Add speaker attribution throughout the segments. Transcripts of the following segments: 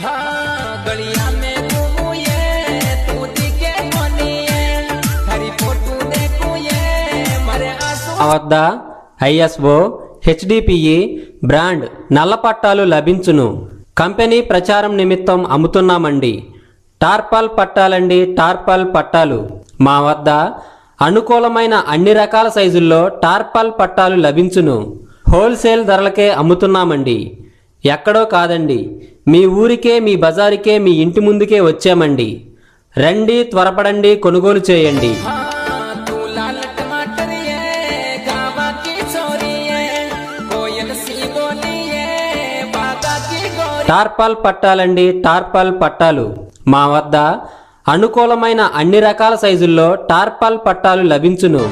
Speaker 1: మా వద్ద ISO HDPE brand నల్ల పట్టాలు లభించును. కంపెనీ ప్రచారం నిమిత్తం అమ్ముతున్నామండి. టార్పాల్ పట్టాలండి, టార్పాల్ పట్టాలు మా వద్ద అనుకూలమైన అన్ని రకాల సైజుల్లో టార్పాల్ పట్టాలు లభించును. హోల్సేల్ ధరలకే అమ్ముతున్నామండి. ఎక్కడో కాదండి, మీ ఊరికే, మీ బజారుకే, మీ ఇంటి ముందుకే వచ్చామండి. రండి, త్వరపడండి, కొనుగోలు చేయండి. టార్పాల్ పట్టాలండి, టార్పాల్ పట్టాలు మా వద్ద అనుకూలమైన అన్ని రకాల సైజుల్లో టార్పాల్ పట్టాలు లభించును.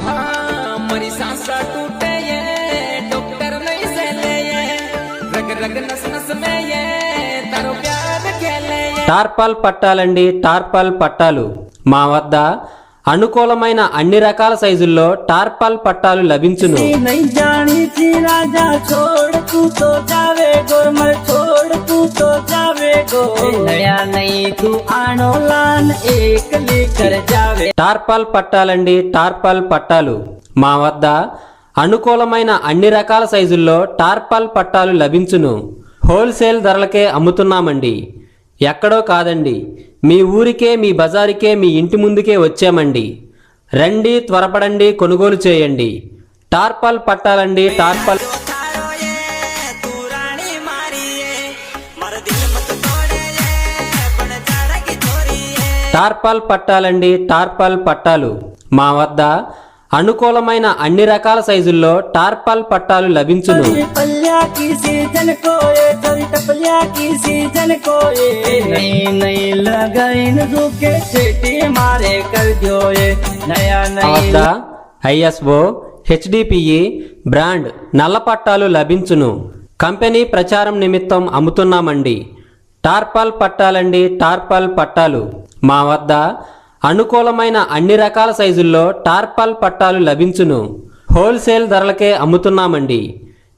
Speaker 1: టార్పాల్ పట్టాలండి, టార్పాల్ పట్టాలు మా వద్ద అనుకూలమైన అన్ని రకాల సైజుల్లో టార్పాల్ పట్టాలు లభించును. టార్పాల్ పట్టాలండి, టార్పాల్ పట్టాలు మా వద్ద అనుకూలమైన అన్ని రకాల సైజుల్లో టార్పాల్ పట్టాలు లభించును. హోల్సేల్ ధరలకే అమ్ముతున్నామండి. ఎక్కడో కాదండి, మీ ఊరికే, మీ బజారుకే, మీ ఇంటి ముందుకే వచ్చామండి. రండి, త్వరపడండి, కొనుగోలు చేయండి. టార్పాల్ పట్టాలండి, టార్పాల్ టార్పాల్ పట్టాలండి, టార్పాల్ పట్టాలు మా వద్ద అనుకూలమైన అన్ని రకాల సైజుల్లో టార్పాల్ పట్టాలు లభించును. ఐఎస్ఓ హెచ్డిపిఈ బ్రాండ్ నల్ల పట్టాలు లభించును. కంపెనీ ప్రచారం నిమిత్తం అమ్ముతున్నామండి. టార్పాల్ పట్టాలండి, టార్పాల్ పట్టాలు మా వద్ద అనుకూలమైన అన్ని రకాల సైజుల్లో టార్పాల్ పట్టాలు లభించును. హోల్సేల్ ధరలకే అమ్ముతున్నామండి.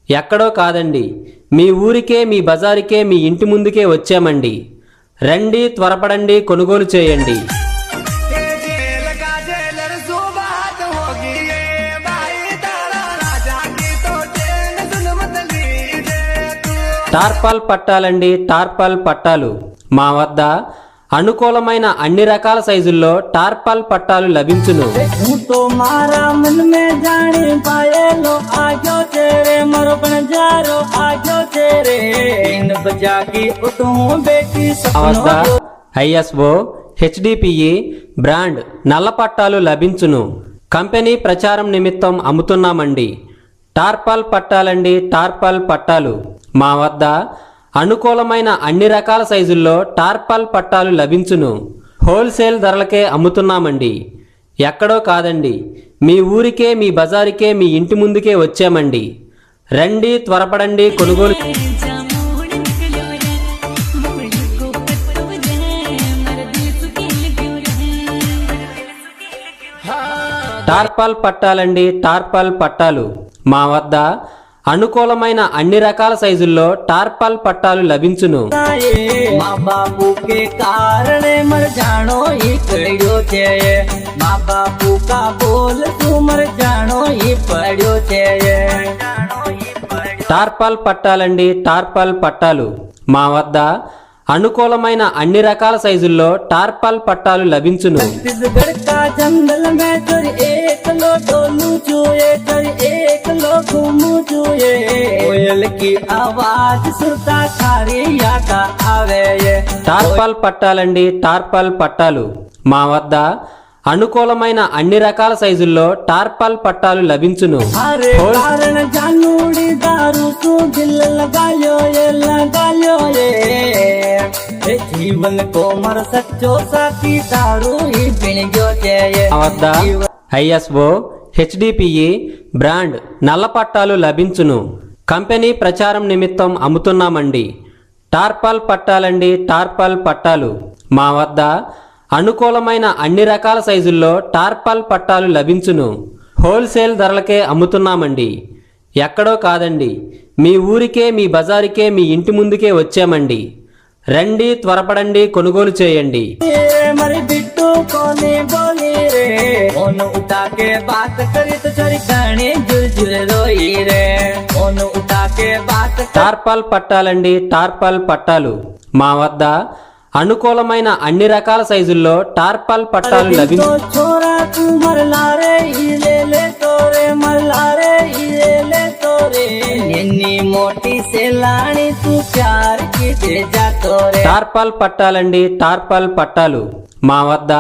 Speaker 1: ఎక్కడో కాదండి, మీ ఊరికే, మీ బజారుకే, మీ ఇంటి ముందుకే వచ్చామండి. రండి, త్వరపడండి, కొనుగోలు చేయండి. టార్పాల్ పట్టాలండి, టార్పాల్ పట్టాలు మా వద్ద అనుకూలమైన అన్ని రకాల సైజుల్లో టార్పాల్ పట్టాలు లభించును. ఐఎస్ఓ హెచ్డిపిఈ బ్రాండ్ నల్ల పట్టాలు లభించును. కంపెనీ ప్రచారం నిమిత్తం అమ్ముతున్నామండి. టార్పాల్ పట్టాలండి, టార్పాల్ పట్టాలు మా వద్ద అనుకూలమైన అన్ని రకాల సైజుల్లో టార్పాల్ పట్టాలు లభించును. హోల్సేల్ ధరలకే అమ్ముతున్నామండి. ఎక్కడో కాదండి, మీ ఊరికే, మీ బజారుకే, మీ ఇంటి ముందుకే వచ్చామండి. రండి, త్వరపడండి, కొనుగోలు టార్పాల్ పట్టాలండి, టార్పాల్ పట్టాలు మా వద్ద అనుకూలమైన అన్ని రకాల సైజుల్లో టార్పాల్ పట్టాలు లభించును. టార్పాల్ పట్టాలండి, టార్పాల్ పట్టాలు మా వద్ద అనుకూలమైన అన్ని రకాల సైజుల్లో టార్పాల్ పట్టాలు లభించును. టార్పాల్ పట్టాలండి, టార్పాల్ పట్టాలు మా వద్ద అనుకూలమైన అన్ని రకాల సైజుల్లో టార్పాల్ పట్టాలు లభించును. ఐఎస్ఓ హెచ్డిపిఈ బ్రాండ్ నల్ల పట్టాలు లభించును. కంపెనీ ప్రచారం నిమిత్తం అమ్ముతున్నామండి. టార్పాల్ పట్టాలండి, టార్పాల్ పట్టాలు మా వద్ద అనుకూలమైన అన్ని రకాల సైజుల్లో టార్పాల్ పట్టాలు లభించును. హోల్సేల్ ధరలకే అమ్ముతున్నామండి. ఎక్కడో కాదండి, మీ ఊరికే, మీ బజారుకే, మీ ఇంటి ముందుకే వచ్చామండి. రండి త్వరపడండి కొనుగోలు చేయండి।
Speaker 2: మరి బిట్టు కోనే बोली रे फोन उठा के बात करी तो चोरी गाने जुल रोई रे फोन उठा के बात
Speaker 1: టార్పాల్ పట్టాలండి టార్పాల్ పట్టాలు మా వద్ద అనుకూలమైన అన్ని రకాల సైజుల్లో టార్పాల్ పట్టాలు లభించు।
Speaker 2: छोरा तू मरला रे ले तोरे मरला रे ले तोरे निन्नी मोटी से लानी तू प्यार की दे जा तोरे
Speaker 1: టార్పాల్ పట్టాలండి టార్పాల్ పట్టాలు మా వద్ద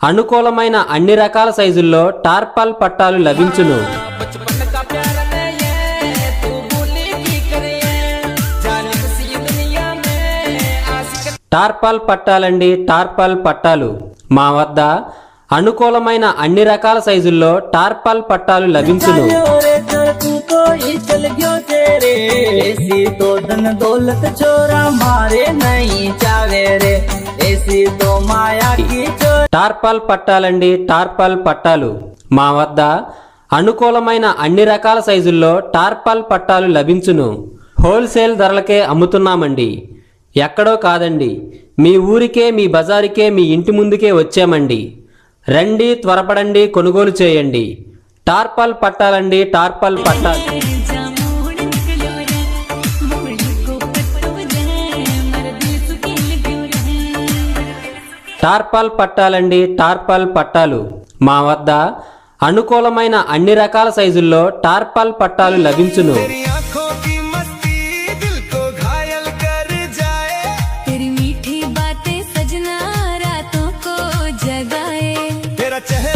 Speaker 1: అనుకూలమైన అన్ని రకాల సైజుల్లో టార్పాల్ పట్టాలు లభించును। టార్పాల్ పట్టాలండి టార్పాల్ పట్టాలు మా వద్ద అనుకూలమైన అన్ని రకాల సైజుల్లో టార్పాల్ పట్టాలు లభించును।
Speaker 2: चल गयो तेरे ऐसी तो धन दौलत छोरा मारे नहीं चावे रे ऐसी तो माया की
Speaker 1: టార్పాల్ పట్టాలండి టార్పాల్ పట్టాలు మా వద్ద అనుకూలమైన అన్ని రకాల సైజుల్లో టార్పాల్ పట్టాలు లభించును। హోల్సేల్ ధరలకే అమ్ముతున్నామండి, ఎక్కడో కాదండి, మీ ఊరికే మీ బజారుకే మీ ఇంటి ముందుకే వచ్చామండి। రండి త్వరపడండి కొనుగోలు చేయండి। టార్పాల్ పట్టాలండి టార్పాల్ పట్టాలు టార్పాల్ పట్టాలండి టార్పాల్ పట్టాలు మా వద్ద అనుకూలమైన అన్ని రకాల సైజుల్లో టార్పాల్ పట్టాలు లభించును।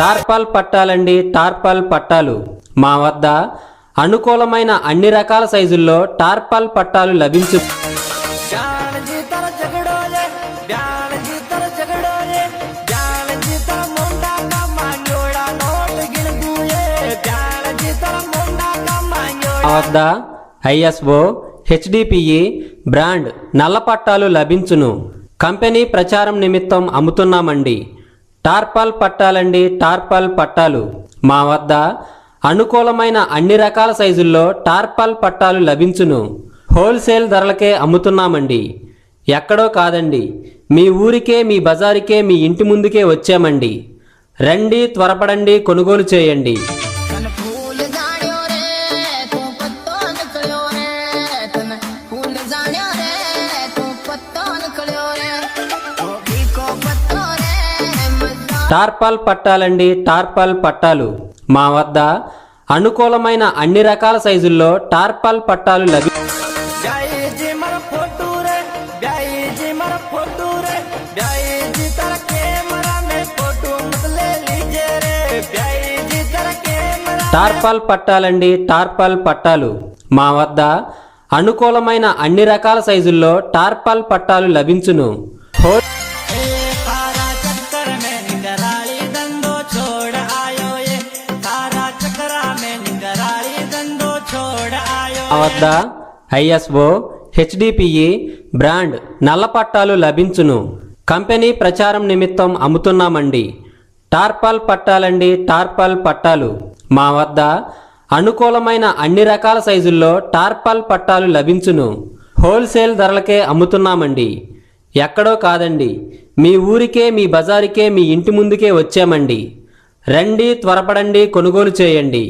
Speaker 1: టార్పాల్ పట్టాలండి టార్పాల్ పట్టాలు మా వద్ద అనుకూలమైన అన్ని రకాల సైజుల్లో టార్పాల్ పట్టాలు లభించు। మా వద్ద ISO HDPE బ్రాండ్ నల్ల పట్టాలు లభించును। కంపెనీ ప్రచారం నిమిత్తం అమ్ముతున్నామండి। టార్పాల్ పట్టాలండి టార్పాల్ పట్టాలు మా వద్ద అనుకూలమైన అన్ని రకాల సైజుల్లో టార్పాల్ పట్టాలు లభించును। హోల్సేల్ ధరలకే అమ్ముతున్నామండి, ఎక్కడో కాదండి, మీ ఊరికే మీ బజారుకే మీ ఇంటి ముందుకే వచ్చామండి। రండి త్వరపడండి కొనుగోలు చేయండి। టార్పాల్ పట్టాలండి టార్పాల్ పట్టాలు మా వద్ద అనుకూలమైన అన్ని రకాల సైజుల్లో టార్పాల్ పట్టాలు లభి టార్పాల్ పట్టాలండి టార్పాల్ పట్టాలు మా వద్ద అనుకూలమైన అన్ని రకాల సైజుల్లో టార్పాల్ పట్టాలు లభించును। మా వద్ద ISO HDPE బ్రాండ్ నల్ల పట్టాలు లభించును। కంపెనీ ప్రచారం నిమిత్తం అమ్ముతున్నామండి। టార్పాల్ పట్టాలండి టార్పాల్ పట్టాలు మా వద్ద అనుకూలమైన అన్ని రకాల సైజుల్లో టార్పాల్ పట్టాలు లభించును। హోల్సేల్ ధరలకే అమ్ముతున్నామండి, ఎక్కడో కాదండి, మీ ఊరికే మీ బజారుకే మీ ఇంటి ముందుకే వచ్చామండి। రండి త్వరపడండి కొనుగోలు చేయండి।